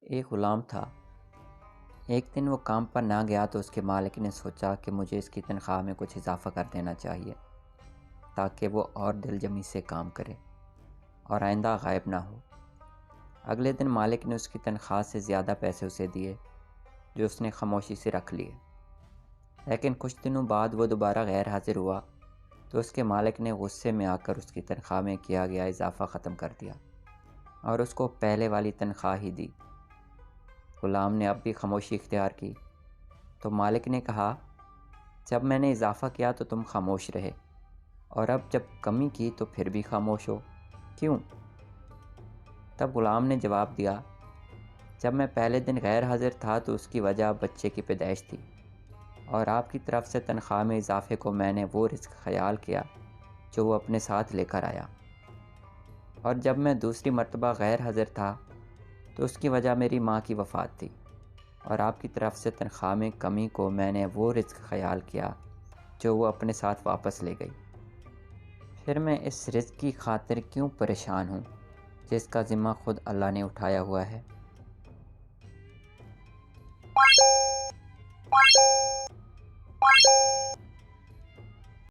ایک غلام تھا۔ ایک دن وہ کام پر نہ گیا تو اس کے مالک نے سوچا کہ مجھے اس کی تنخواہ میں کچھ اضافہ کر دینا چاہیے تاکہ وہ اور دل جمی سے کام کرے اور آئندہ غائب نہ ہو۔ اگلے دن مالک نے اس کی تنخواہ سے زیادہ پیسے اسے دیے جو اس نے خاموشی سے رکھ لیے، لیکن کچھ دنوں بعد وہ دوبارہ غیر حاضر ہوا تو اس کے مالک نے غصے میں آ کر اس کی تنخواہ میں کیا گیا اضافہ ختم کر دیا اور اس کو پہلے والی تنخواہ ہی دی۔ غلام نے اب بھی خاموشی اختیار کی تو مالک نے کہا، جب میں نے اضافہ کیا تو تم خاموش رہے اور اب جب کمی کی تو پھر بھی خاموش ہو، کیوں؟ تب غلام نے جواب دیا، جب میں پہلے دن غیر حاضر تھا تو اس کی وجہ بچے کی پیدائش تھی، اور آپ کی طرف سے تنخواہ میں اضافے کو میں نے وہ رزق خیال کیا جو وہ اپنے ساتھ لے کر آیا، اور جب میں دوسری مرتبہ غیر حاضر تھا تو اس کی وجہ میری ماں کی وفات تھی، اور آپ کی طرف سے تنخواہ میں کمی کو میں نے وہ رزق خیال کیا جو وہ اپنے ساتھ واپس لے گئی۔ پھر میں اس رزق کی خاطر کیوں پریشان ہوں جس کا ذمہ خود اللہ نے اٹھایا ہوا ہے؟